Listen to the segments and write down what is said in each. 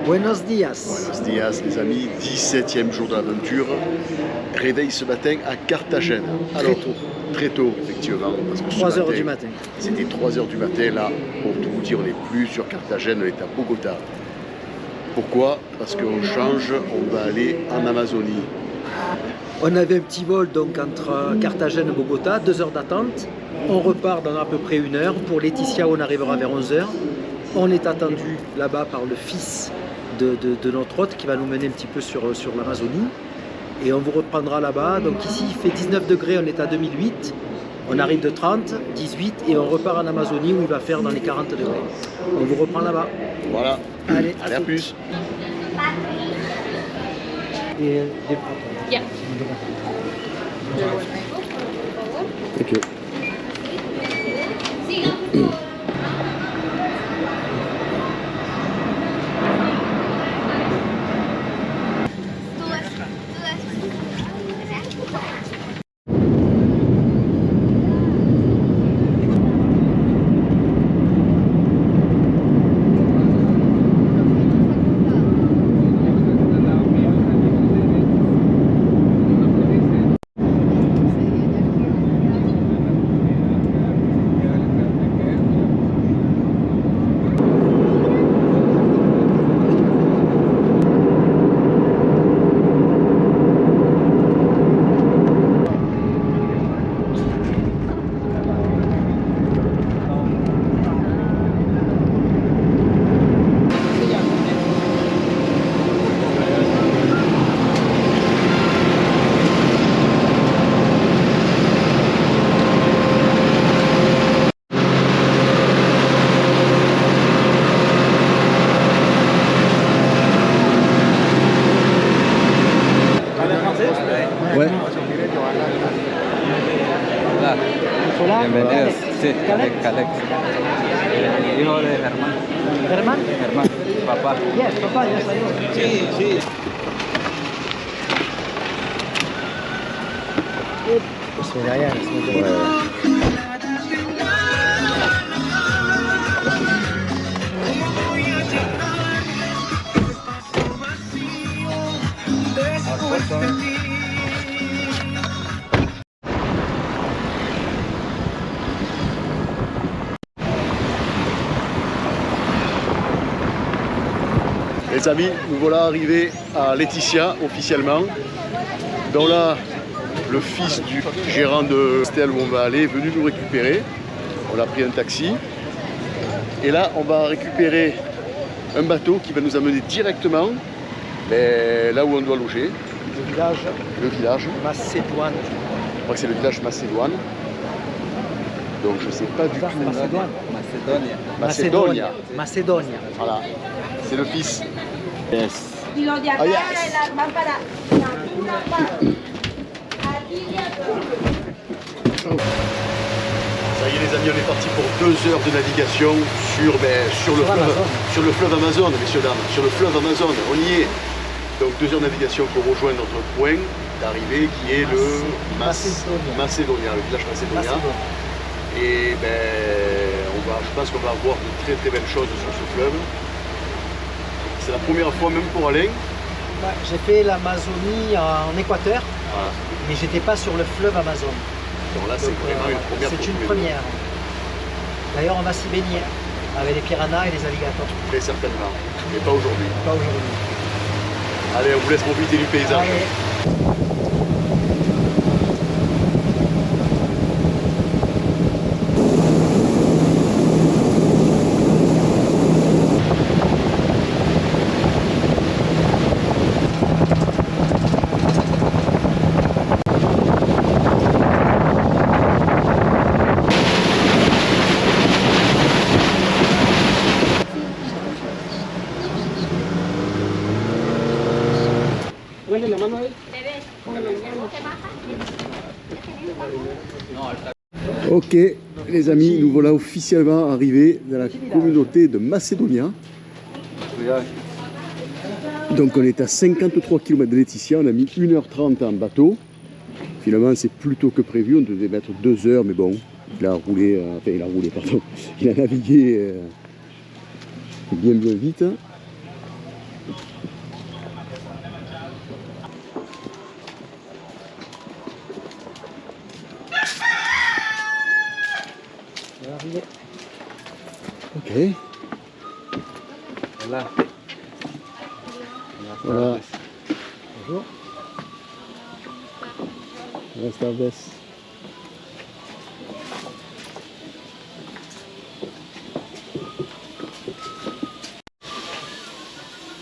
Buenos días. Buenos días les amis, 17e jour de l'aventure. Réveil ce matin à Carthagène. Alors, très tôt, effectivement. Parce que 3 heures du matin. C'était 3 heures du matin. Là, pour tout vous dire, on n'est plus sur Carthagène, on est à Bogota. Pourquoi? Parce qu'on change, on va aller en Amazonie. On avait un petit vol donc entre Carthagène et Bogota, 2 heures d'attente. On repart dans à peu près 1 heure. Pour Laetitia, on arrivera vers 11 heures. On est attendu là-bas par le fils de notre hôte qui va nous mener un petit peu sur l'Amazonie. Et on vous reprendra là-bas. Donc ici, il fait 19 degrés, on est à 2008. On arrive de 30, 18 et on repart en Amazonie où il va faire dans les 40 degrés. On vous reprend là-bas. Voilà. Allez, à plus. Et Yeah. Thank you. Ouais. Hola. Bienvenidos. Sí, Calec. Calec. Hijo de Germán. Germán? Germán, papá. Yes, papá, yes, I know. Sí, sí. Les amis, nous voilà arrivés à Laetitia officiellement. Donc là, le fils du gérant de l'hôtel où on va aller est venu nous récupérer. On a pris un taxi. Et là, on va récupérer un bateau qui va nous amener directement là où on doit loger. Le village. Macédoine. Je crois que c'est le village Macédoine. Donc je ne sais pas du tout. Macedonia. Macedonia. Voilà. C'est le fils. Yes. Y los de acá, yes. las van para una parte. Aquí y Ça y est les amis, on est parti pour 2 heures de navigation sur le fleuve Amazon, messieurs dames, sur le fleuve Amazon, on y est. Donc 2 heures de navigation pour rejoindre notre point d'arrivée qui est le Macédonia, le village Macédonia. Et je pense qu'on va voir de très très belles choses sur ce fleuve. C'est la première fois même pour Alain. J'ai fait l'Amazonie en Équateur, Voilà. mais j'étais pas sur le fleuve Amazon. Donc là c'est vraiment une première. C'est une première. D'ailleurs, on va s'y baigner avec les piranhas et les alligators. Très certainement, mais pas aujourd'hui. Pas aujourd'hui. Allez, on vous laisse profiter du paysage. Allez. Ok, les amis, nous voilà officiellement arrivés dans la communauté de Macédonia. Donc on est à 53 km de Laetitia, on a mis 1h30 en bateau. Finalement c'est plus tôt que prévu, on devait mettre 2 heures, mais bon, il a roulé, il a navigué bien vite. Ok. Hola. Voilà. Bonjour. Buenas tardes.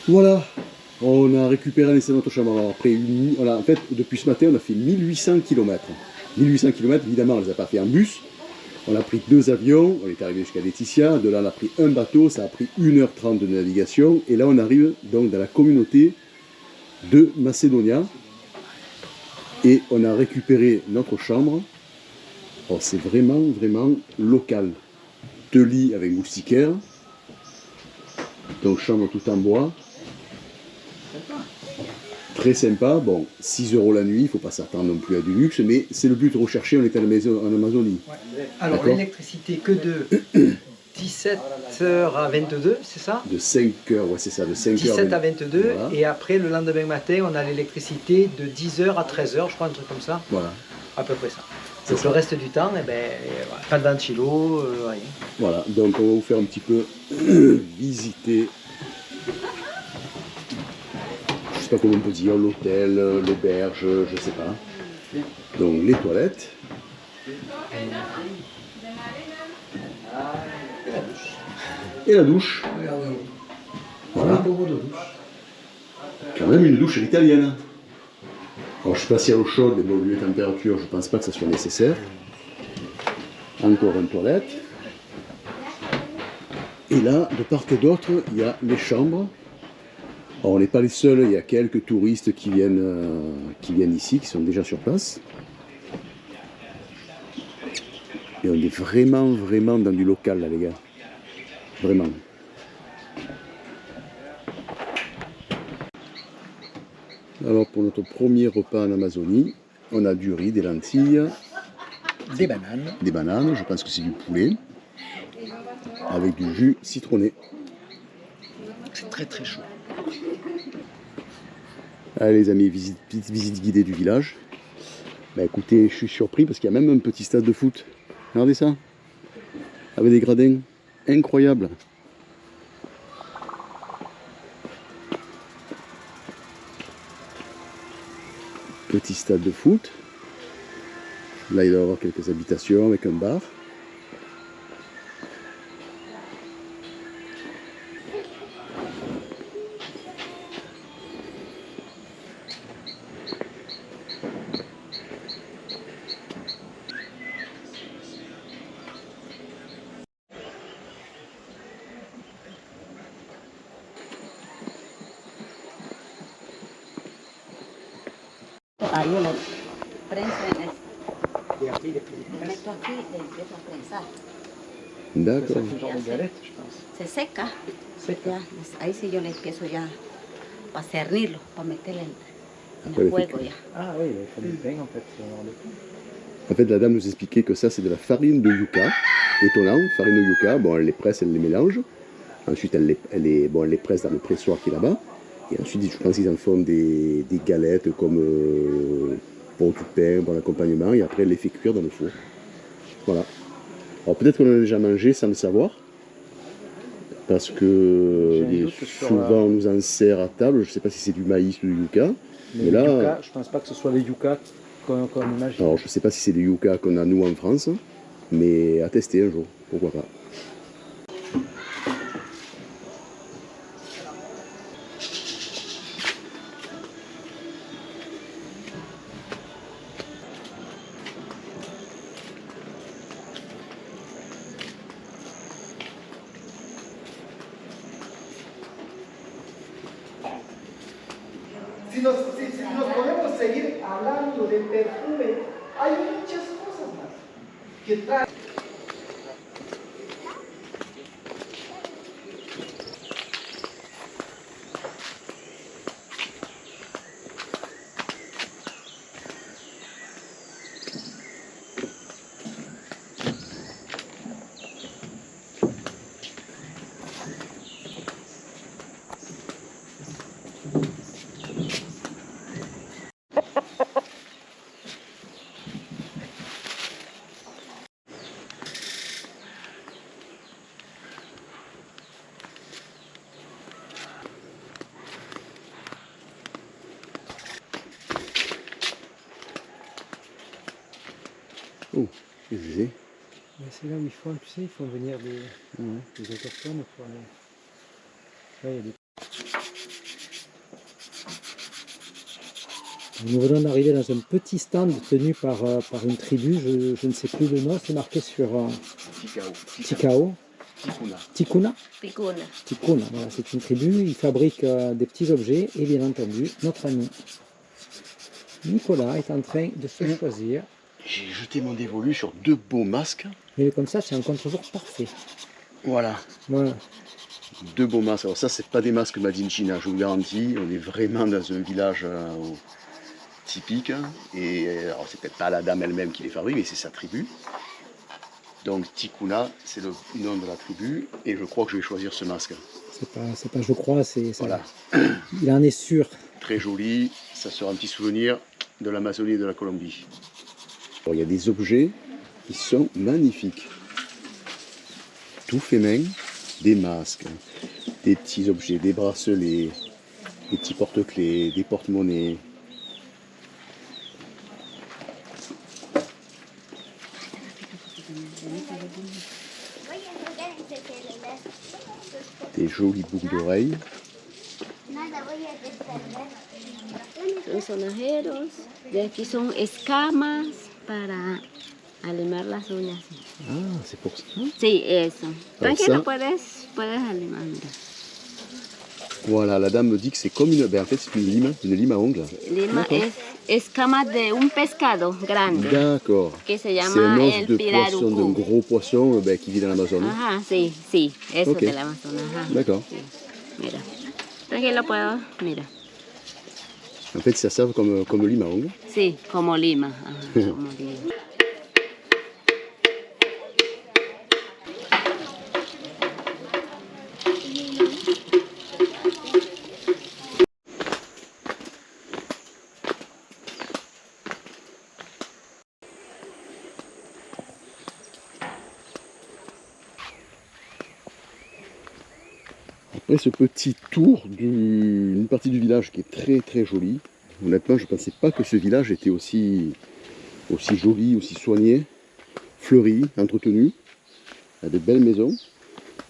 Voilà, on a récupéré laissé notre chambre. Alors après, en fait, depuis ce matin, on a fait 1800 km. 1800 km, évidemment, on ne les a pas fait en bus. On a pris 2 avions, on est arrivé jusqu'à Laetitia. De là, on a pris un bateau, ça a pris 1h30 de navigation. Et là, on arrive donc dans la communauté de Macédonia. Et on a récupéré notre chambre. Oh, c'est vraiment, vraiment local. 2 lits avec moustiquaire. Donc chambre tout en bois. Très sympa. Bon, 6 € la nuit, il ne faut pas s'attendre non plus à du luxe, mais c'est le but recherché, on est en Amazonie. Ouais. Alors l'électricité que de 17h à 22, c'est ça? De 5h, ouais c'est ça, de 5h 17 à 22, voilà. Et après le lendemain matin, on a l'électricité de 10h à 13h, je crois, un truc comme ça. Voilà. À peu près ça. Donc le reste du temps, eh ben, voilà, pas de ventilo, rien. Voilà, donc on va vous faire un petit peu visiter, je sais pas comment on peut dire, l'hôtel, l'auberge, je sais pas. Donc les toilettes. Et la douche. Voilà. Quand même une douche italienne. Alors je ne sais pas si à l'eau chaude, mais bon, vu les températures, je ne pense pas que ça soit nécessaire. Encore une toilette. Et là, de part et d'autre, il y a les chambres. Alors on n'est pas les seuls, il y a quelques touristes qui viennent ici, qui sont déjà sur place. Et on est vraiment, vraiment dans du local là les gars. Vraiment. Alors pour notre premier repas en Amazonie, on a du riz, des lentilles, Des bananes. des bananes, je pense que c'est du poulet, avec du jus citronné. C'est très très chaud. Allez les amis, petite visite guidée du village. Bah écoutez, je suis surpris parce qu'il y a même un petit stade de foot. Regardez ça, avec des gradins, incroyable. Petit stade de foot. Là, il doit y avoir quelques habitations avec un bar. Ahí yo lo prenso en esto. Lo meto aquí y le empiezo a prensar. D'accord. C'est un genre de galette, je pense. Se seca. Seca. Ya, ahí sí yo le empiezo ya para cernirlo, para meterle en Après, el le fuego fait- ya. Ah oui, il faut du pain en fait. En fait, la dame nous expliquait que ça, c'est de la farine de yucca. Étonnant, farine de yucca. Bon, elle les presse, elle les mélange. Ensuite, elle les presse dans le pressoir qui est là-bas. Et ensuite, je pense qu'ils en font des galettes comme pour du pain, pour l'accompagnement. Et après, elle les fait cuire dans le four. Voilà. Alors, peut-être qu'on en a déjà mangé sans le savoir. Parce que J'ai un doute sur souvent, on nous en sert à table. Je ne sais pas si c'est du maïs ou du yucca. Mais là- les yucca, je pense pas que ce soit les yucca qu'on imagine. Alors, je ne sais pas si c'est du yucca qu'on a nous en France. Mais à tester un jour. Pourquoi pas. Si nos podemos seguir hablando de perfume, hay muchas cosas más que traen. Qu'est-ce que c'est? C'est là où ils font, tu sais, ils font venir des autochtones pour les... Là, il y a des... Nous venons d'arriver dans un petit stand tenu par une tribu, je ne sais plus le nom, c'est marqué sur Tikao. Tikuna. Tikuna, voilà, c'est une tribu, ils fabriquent des petits objets et bien entendu, notre ami Nicolas est en train de se choisir. J'ai jeté mon dévolu sur 2 beaux masques. Mais comme ça, c'est un contre-jour parfait. Voilà. Voilà. 2 beaux masques. Alors ça, c'est pas des masques made in China, je vous le garantis. On est vraiment dans un village typique. Et alors, c'est peut-être pas la dame elle-même qui les fabrique, mais c'est sa tribu. Donc Tikuna, c'est le nom de la tribu. Et je crois que je vais choisir ce masque. C'est pas je crois, c'est ça. Voilà. Il en est sûr. Très joli. Ça sera un petit souvenir de l'Amazonie et de la Colombie. Alors, il y a des objets qui sont magnifiques. Tout fait main, des masques, des petits objets, des bracelets, des petits porte-clés, des porte-monnaies. Des jolies boucles d'oreilles. Son sonajeros. De aquí son escamas para alimar las uñas. Ah, c'est pour ça. Sí, eso. Tranquilo, ça- puedes alimar, mira. Voilà, la dame me dit que c'est comme une... Ben, en fait, c'est une lime à ongles. Lima D'accord. es escamas de un pescado grande D'accord. que se C'est un llama os el de poisson, d'un pirarucu. gros poisson qui vit dans l'Amazone. Ajá, sí, sí, eso Ok. del Amazonas. Ajá. D'accord. Sí. Mira. Tranquilo, puedo. Mira. En fait, ça sert comme lime à ongles. Sí, como lima. Ajá, como lima. Après ce petit tour d'une partie du village qui est très très jolie, honnêtement je ne pensais pas que ce village était aussi joli, aussi soigné, fleuri, entretenu. Il y a de belles maisons.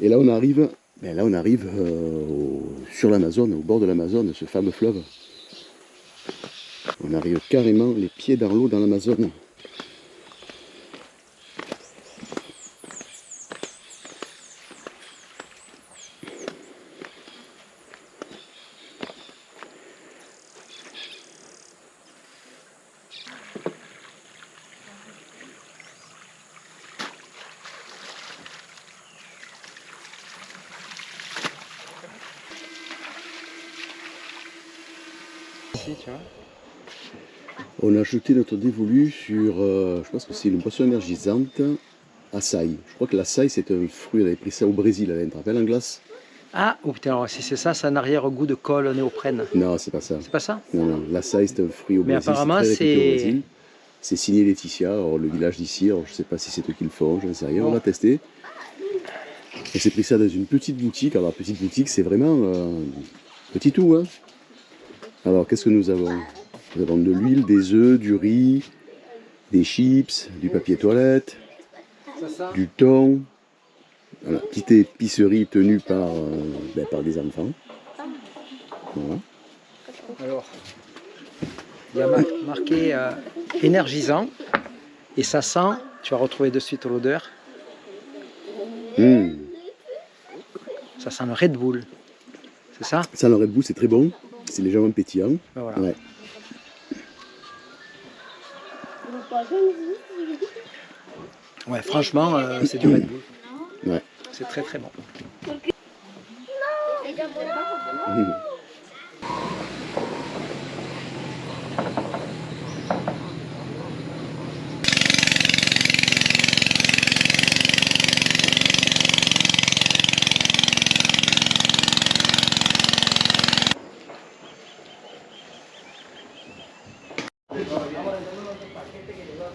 Et là on arrive, sur l'Amazone, au bord de l'Amazone, ce fameux fleuve. On arrive carrément les pieds dans l'eau dans l'Amazone. Si, tu vois. On a jeté notre dévolu sur, je pense que c'est une boisson énergisante, açaï. Je crois que l'açaï c'est un fruit, on avait pris ça au Brésil, elle te rappelle en glace? Ah, oh putain, alors, si c'est ça, c'est un arrière-goût de colle néoprène. Non, c'est pas ça. C'est pas ça? Non, non, l'açaï c'est un fruit au Mais Brésil, apparemment, très réputé au c'est- Brésil. C'est signé Laetitia, alors le village d'ici, alors je sais pas si c'est eux qui le font, je ne sais rien, on Bon. va tester. On s'est pris ça dans une petite boutique, alors la petite boutique c'est vraiment petit tout. Hein. Alors qu'est-ce que nous avons? Nous avons de l'huile, des œufs, du riz, des chips, du papier toilette, du thon. Voilà, petite épicerie tenue par des enfants. Voilà. Alors, il y a marqué énergisant et ça sent, tu vas retrouver de suite l'odeur, Mmh. ça sent le Red Bull. C'est ça? Ça, le Red Bull, c'est très bon. C'est légèrement pétillant. Ben voilà. Ouais. Ouais, franchement, c'est du Red Bull. Ouais. C'est très très bon. Mmh.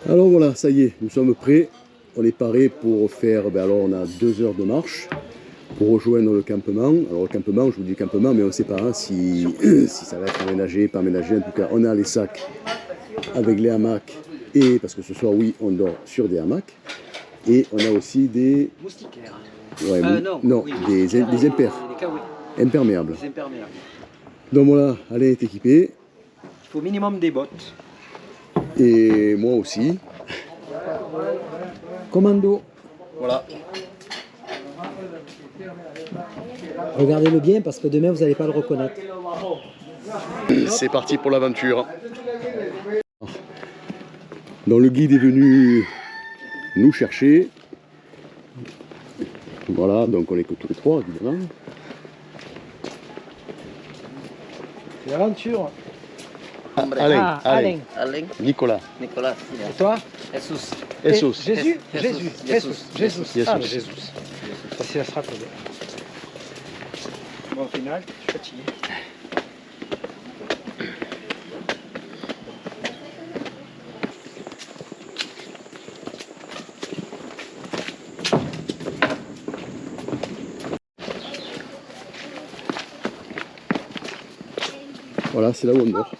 Alors voilà, ça y est, nous sommes prêts. On est paré pour faire, alors on a 2 heures de marche pour rejoindre le campement. Alors le campement, je vous dis campement, mais on ne sait pas hein, si ça va être aménagé, pas aménagé. En tout cas, on a les sacs avec les hamacs Et parce que ce soir, oui, on dort sur des hamacs. Et on a aussi des... Moustiquaires. Ouais, non, oui, des impairs, Des caouets, imperméables. des imperméables. Donc voilà, Alain est équipé. Il faut au minimum des bottes. Et moi aussi. Commando. Voilà. Regardez-le bien parce que demain vous n'allez pas le reconnaître. C'est parti pour l'aventure. Donc le guide est venu nous chercher. Voilà, donc on est que tous les trois, évidemment. C'est l'aventure. Alain, Alain. Alain, Nicolas. Nicolás. Et toi? Jesús. Jesus. Jésus. Jésus. Jésus. Jésus. Ah, Jésus. Facile à se rappeler. Bon, au final, je suis fatigué. Voilà, c'est là où on dort.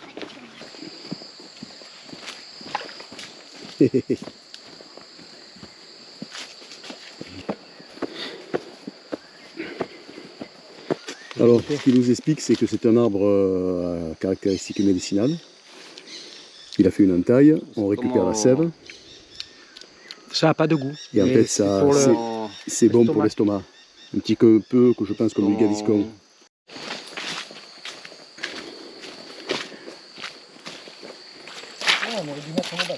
Alors, ce qu'il nous explique, c'est que c'est un arbre à caractéristiques médicinales. Il a fait une entaille, on récupère la sève, Ça n'a pas de goût. et en Mais fait, c'est ça, pour le- c'est bon pour l'estomac. Un petit peu, que je pense, comme du gaviscon. on aurait dû mettre en bas.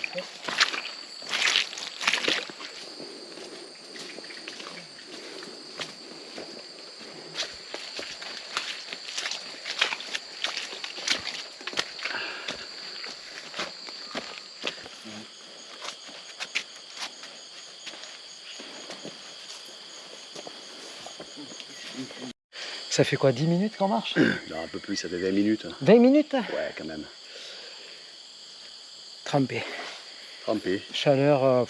Ça fait quoi, 10 minutes qu'on marche? Non, un peu plus, ça fait 20 minutes. 20 minutes? Ouais, quand même. Trempé. Trempé. Chaleur,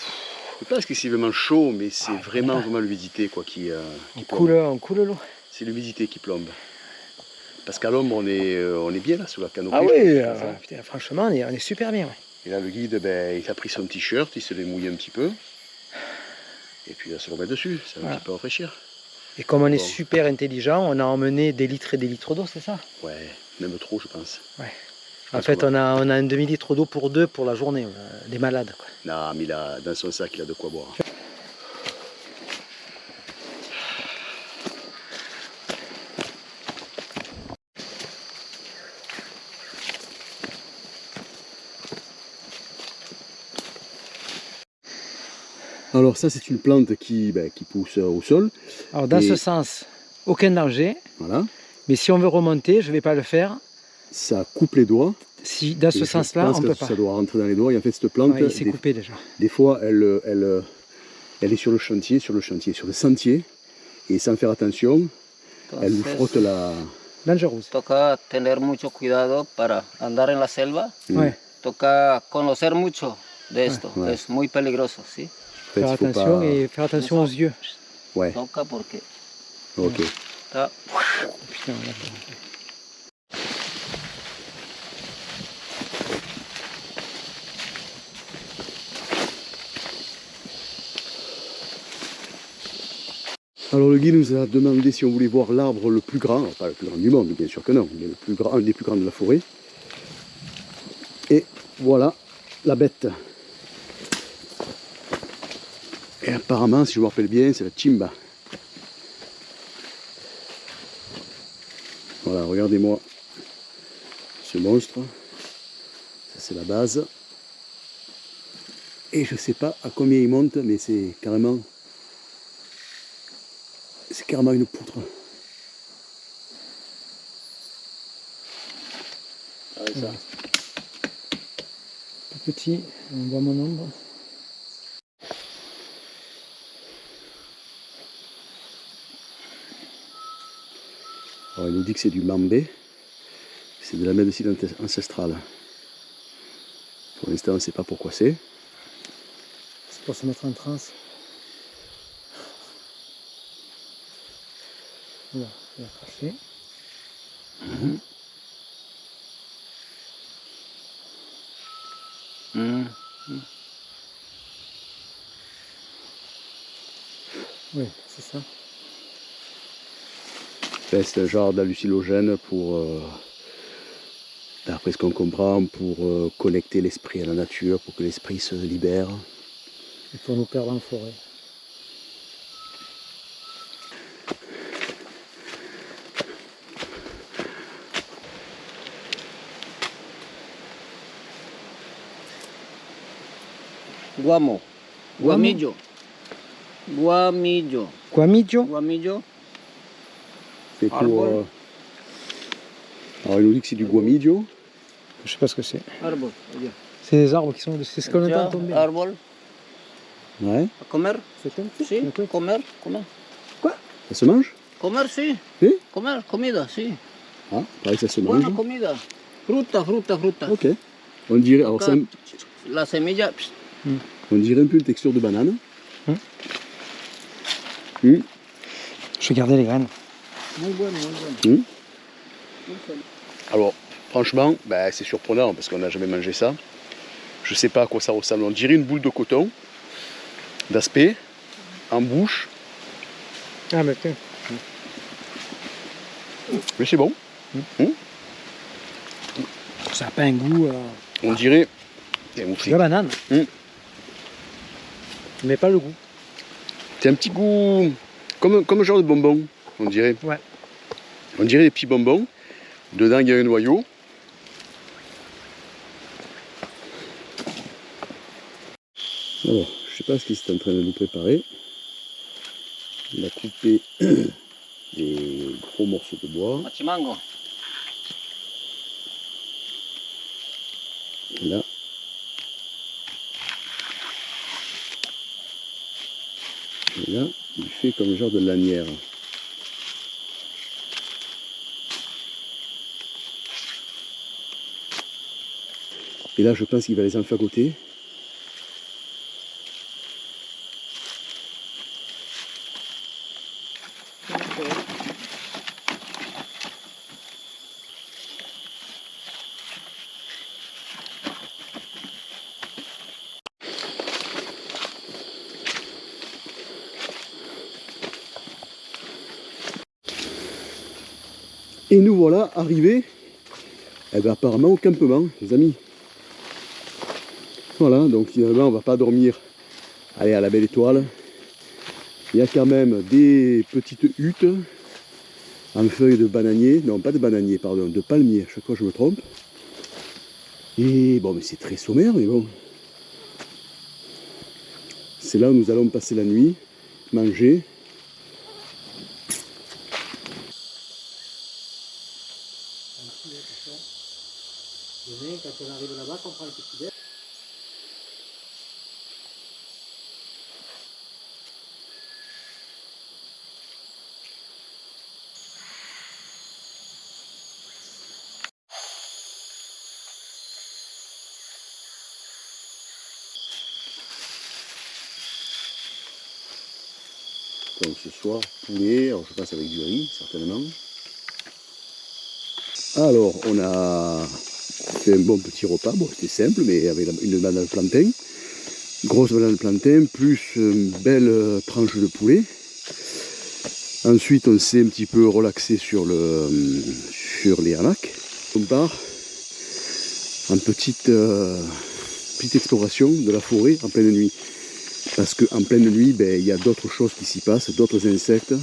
Je pense que c'est vraiment chaud, mais c'est Ah, vraiment, voilà. vraiment l'humidité quoi, qui on coule l'eau. C'est l'humidité qui plombe. Parce qu'à l'ombre, on est bien là, sous la canopée. Ah je oui, pense, c'est ça. putain, franchement, on est super bien. Ouais. Et là, le guide, ben, il a pris son t-shirt, il se l'est mouillé un petit peu. Et puis, il va se remettre dessus, ça va Voilà. un petit peu rafraîchir. Et comme on est Bon. super intelligent, on a emmené des litres et des litres d'eau, c'est ça? Ouais, même trop, je pense. En fait, on a un demi-litre d'eau pour deux pour la journée, des malades. Quoi. Non, mais dans son sac, il a de quoi boire. Alors ça, c'est une plante qui pousse au sol. Alors dans Et- ce sens, aucun danger, Voilà. mais si on veut remonter, je ne vais pas le faire. Ça coupe les doigts. Si dans Et ce je senslà, pense on que ne peut pas. ça doit rentrer dans les doigts. Et en fait, cette plante, Ouais, il s'est coupé déjà. des fois, elle est sur le chantier, sur le sentier. Et sans faire attention, elle nous frotte la... Dangereuse. Toca tener mucho cuidado para andar en la selva. Ouais. Toca conocer mucho de esto. Ouais. Es muy peligroso, ¿sí? En fait, Faire il faut attention pas... et faire attention aux yeux. Ouais, Toca porque ok. está Putain, voilà. Alors le guide nous a demandé si on voulait voir l'arbre le plus grand, alors pas le plus grand du monde, bien sûr que non, mais le plus grand, un des plus grands de la forêt. Et voilà la bête. Et apparemment, si je me rappelle bien, c'est la Chimba. Voilà, regardez-moi ce monstre. Ça c'est la base. Et je sais pas à combien il monte, mais c'est carrément une poutre. Ah ouais, ça. Tout petit, on voit mon ombre. Alors, il nous dit que c'est du mambé. C'est de la médecine ancestrale. Pour l'instant, on ne sait pas pourquoi c'est. C'est pour se mettre en transe. Là, il a craché. Oui, c'est ça. Ben, c'est un genre d'hallucinogène pour, d'après ce qu'on comprend, pour connecter l'esprit à la nature, pour que l'esprit se libère. Il faut nous perdre en forêt. Guamo. Guamillo. Guamillo. Guamillo? Guamillo. C'est pour, Arbol. alors il nous dit que c'est du guamillo. Je sais pas ce que c'est. Árbol. Allá. C'est des arbres qui sont... C'est ce qu'on Allá, entend tomber. Árbol. Ouais. A comer. C'est un petit. Sí. D'accord. Comer. Comer. Ça se mange? Comer, sí. Sí. Comer. Comida, sí. Ah, pareil, ça se mange. Buena comida. Fruta, fruta, fruta. Ok. On dirait, alors Acá, la semilla. on dirait un peu une texture de banane. Je vais garder les graines. Muy bueno, muy bueno. Alors, franchement, ben, c'est surprenant parce qu'on n'a jamais mangé ça. Je sais pas à quoi ça ressemble. On dirait une boule de coton d'aspect, en bouche, Ah, mais tiens. mais c'est bon. Ça n'a pas un goût... On dirait. Tiens, ouf, de la banane. Mais pas le goût. c'est un petit goût comme un genre de bonbon, on dirait. Ouais. On dirait des petits bonbons. Dedans, il y a un noyau. Alors, je sais pas ce qu'il est en train de nous préparer. Il a coupé des gros morceaux de bois. Machimango. Et là. Et là, il fait comme un genre de lanière. Et là, je pense qu'il va les enfagoter. Et nous voilà arrivés, eh ben, apparemment au campement, les amis. Voilà, donc finalement on va pas dormir allez, à la belle étoile. Il y a quand même des petites huttes en feuilles de bananier, non pas de bananier, pardon, de palmier, à chaque fois je me trompe. Et bon, mais c'est très sommaire, mais bon. C'est là où nous allons passer la nuit, manger. Quand on arrive là-bas, on prend le petit déj. Donc ce soir, poulet, alors je passe avec du riz, certainement. Alors, on a fait un bon petit repas, bon c'était simple, mais avec une banane plantain, grosse banane plantain, plus une belle tranche de poulet. Ensuite, on s'est un petit peu relaxé sur les hamacs. On part en petite exploration de la forêt en pleine nuit. Parce qu'en pleine nuit, ben, il y a d'autres choses qui s'y passent, d'autres insectes,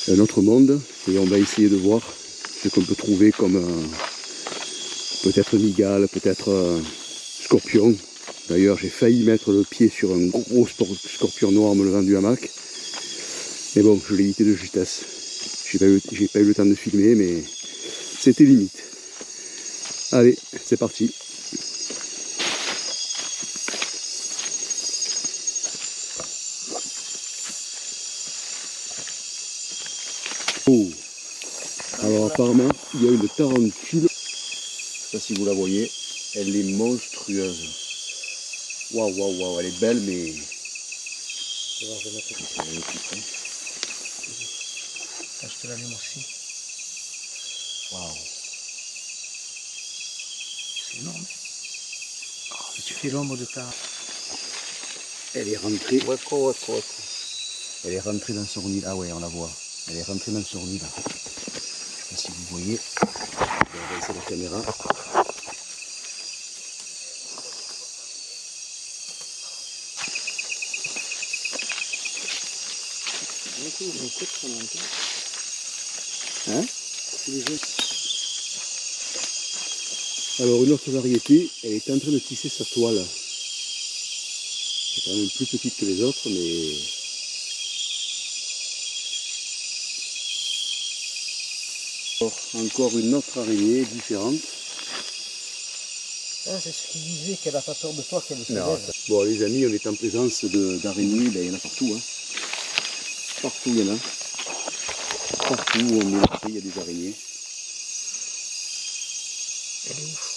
un autre monde, et on va essayer de voir ce qu'on peut trouver comme peut-être mygale, peut-être scorpion. D'ailleurs, j'ai failli mettre le pied sur un gros scorpion noir en me levant du hamac. Mais bon, je l'ai évité de justesse. J'ai pas eu le temps de filmer, mais c'était limite. Allez, c'est parti. Oh. Alors apparemment, il y a une tarentule. Je ne sais pas si vous la voyez. Elle est monstrueuse. Waouh, waouh, waouh, elle est belle, mais... Je vais mettre magnifique, hein. Je te l'allume aussi. Waouh. C'est énorme. Tu fais l'ombre de ta... Elle est rentrée. Hueco, hueco, hueco. Elle est rentrée dans son nid. Ah ouais, on la voit. Elle est rentrée dans son nid là. Je sais pas si vous voyez. On va baisser la caméra. Hein? Alors une autre variété, elle est en train de tisser sa toile. C'est quand même plus petite que les autres, mais encore une autre araignée différente. Ah, c'est ce qui disait qu'elle n'a pas peur de toi, qu'elle se Non, lève. bon les amis, on est en présence d'araignées, ben, il y en a partout. Hein. Partout il y en a. Partout où on met le pied, il y a des araignées. Elle est ouf.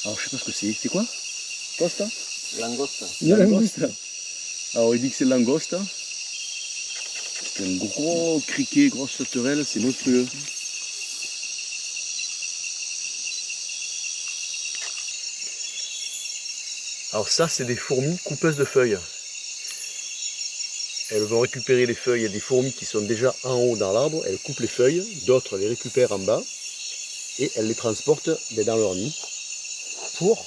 Alors je sais pas ce que c'est. C'est quoi? Costa? Langosta. Une langouste. Alors il dit que c'est langosta. C'est un gros criquet, grosse sauterelle, c'est monstrueux. Alors ça, c'est des fourmis coupeuses de feuilles. Elles vont récupérer les feuilles. Il y a des fourmis qui sont déjà en haut dans l'arbre, elles coupent les feuilles, d'autres les récupèrent en bas et elles les transportent dans leur nid. Pour?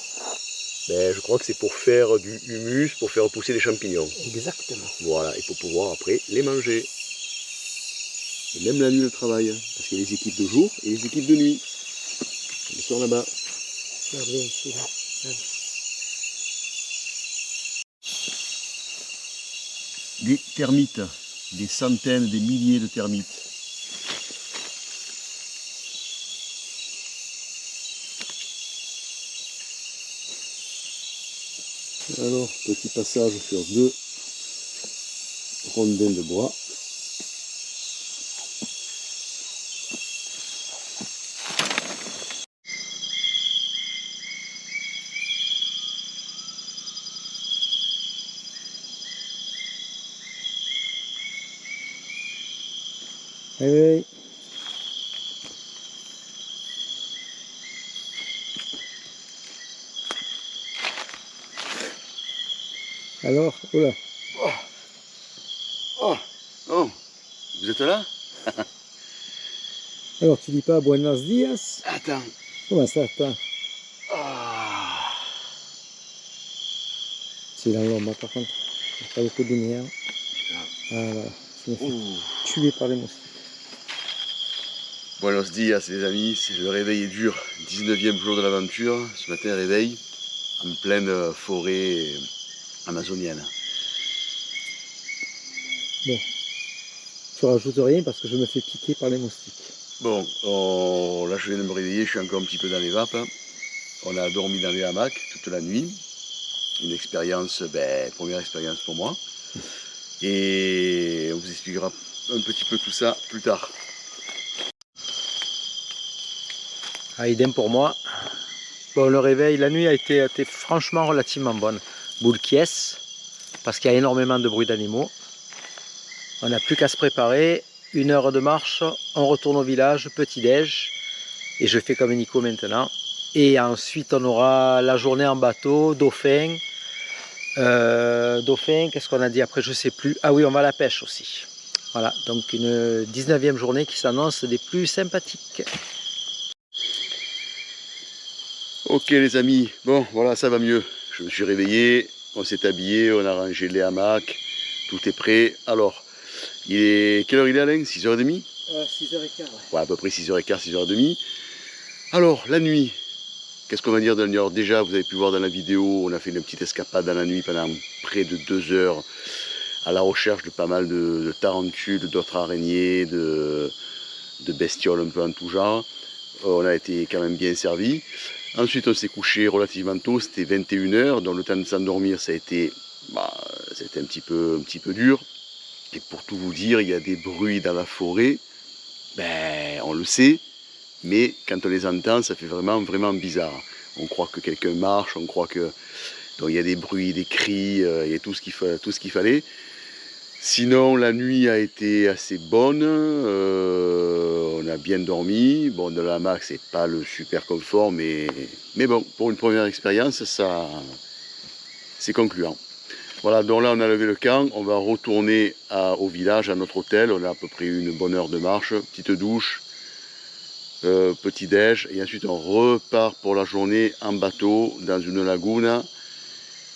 Je crois que c'est pour faire du humus, pour faire pousser des champignons. Exactement. Voilà, et pour pouvoir après les manger. Et même la nuit le travail, parce qu'il y a les équipes de jour et les équipes de nuit. Elles sont là-bas. Regarde bien ici, là. Des termites, des centaines, des milliers de termites. Alors, petit passage sur 2 rondins de bois. Oui. Alors, oula. Oh, vous êtes là? Alors, tu dis pas buenos dias? Attends. Comment ça, attends? C'est dans l'ombre, par contre. Il n'y a pas beaucoup de lumière. Ah, voilà. Je me fais tuer par les moustiques. Buenos dias les amis, le réveil est dur. 19e jour de l'aventure. Ce matin, réveil en pleine forêt amazonienne. Bon. Tu rajoutes rien parce que je me fais piquer par les moustiques. Bon, là je viens de me réveiller, je suis encore un petit peu dans les vapes. On a dormi dans les hamacs toute la nuit. Une expérience, première expérience pour moi. Et on vous expliquera un petit peu tout ça plus tard. Ah, idem pour moi. Bon, le réveil, la nuit a été franchement relativement bonne. Boule qui est, parce qu'il y a énormément de bruit d'animaux. On n'a plus qu'à se préparer. 1 heure de marche, on retourne au village, petit-déj. Et je fais comme Nico maintenant. Et ensuite, on aura la journée en bateau, dauphin. Dauphin, qu'est-ce qu'on a dit après? Je sais plus. Ah oui, on va à la pêche aussi. Voilà, donc une 19e journée qui s'annonce des plus sympathiques. Ok les amis, bon voilà ça va mieux. Je me suis réveillé, on s'est habillé, on a rangé les hamacs, tout est prêt. Alors, quelle heure il est Alain? 6h30? 6h15, ouais. Ouais, à peu près 6h15, 6h30. Alors, la nuit, qu'est-ce qu'on va dire de la nuit? Alors déjà, vous avez pu voir dans la vidéo, on a fait une petite escapade dans la nuit pendant près de 2 heures à la recherche de pas mal de tarentules, d'autres araignées, de bestioles un peu en tout genre. On a été quand même bien servis. Ensuite, on s'est couché relativement tôt, c'était 21h, donc le temps de s'endormir, ça a été un petit peu dur. Et pour tout vous dire, il y a des bruits dans la forêt, on le sait, mais quand on les entend, ça fait vraiment bizarre. On croit que quelqu'un marche, on croit que... Donc il y a des bruits, des cris, il y a tout ce qu'il fallait. Sinon, la nuit a été assez bonne, on a bien dormi. Bon, de la hamac, c'est pas le super confort, mais bon, pour une première expérience, ça, c'est concluant. Voilà, donc là, on a levé le camp, on va retourner au village, à notre hôtel. On a à peu près une bonne heure de marche, petite douche, petit déj, et ensuite on repart pour la journée en bateau dans une lagune,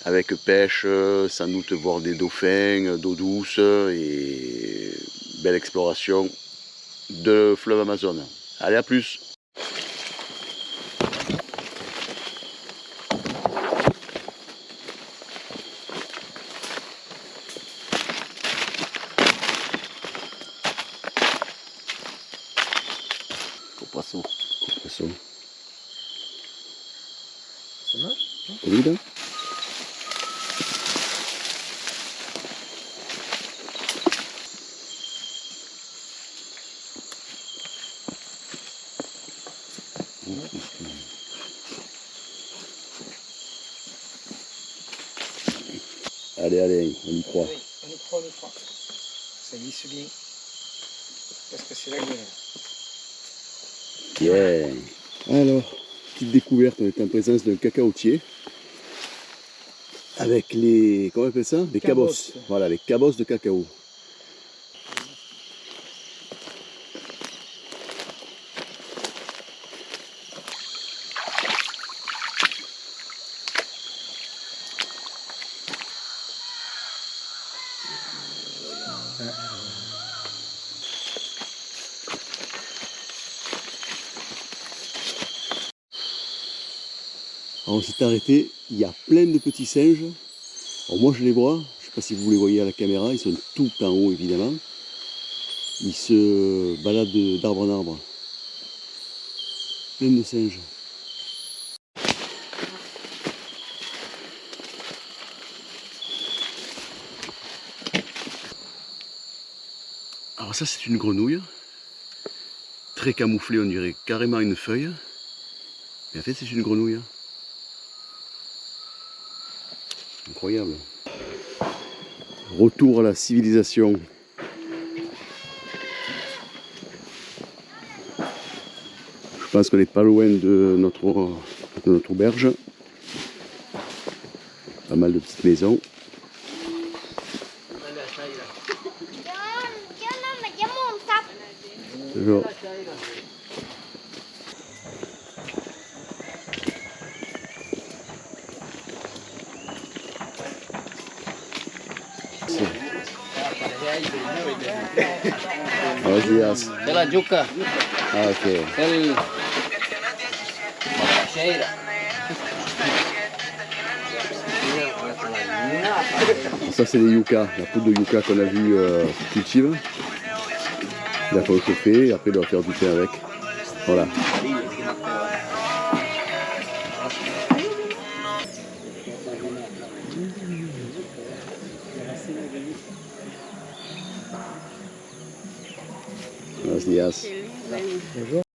avec pêche, sans doute voir des dauphins, d'eau douce et belle exploration de fleuve Amazon. Allez, à plus! Copaçon. Copaçon. Ça marche? Comida? Allez, allez, on y croit. Oui, on y croit, on y croit. Ça glisse bien. Parce que c'est la gueule. Yeah. Alors, petite découverte, on est en présence d'un cacaotier. Avec les, comment on appelle ça? Les cabosses. Voilà, les cabosses de cacao. Alors on s'est arrêté, il y a plein de petits singes. Alors moi je les vois, je ne sais pas si vous les voyez à la caméra, ils sont tout en haut évidemment. Ils se baladent d'arbre en arbre. Plein de singes. Alors ça c'est une grenouille, très camouflée, on dirait carrément une feuille. Mais en fait c'est une grenouille. Incroyable. Retour à la civilisation. Je pense qu'on n'est pas loin de notre auberge. Pas mal de petites maisons. Yo no me llamo un sapo. Toujours. Buenos días. De la yuca. Ah, ok. El... Macaxeira. Ça, c'est les yucca, la poudre de yucca qu'on a vu cultive. Il a fallu chauffer et après il doit faire du pain avec. Voilà. Buenos días. Bonjour.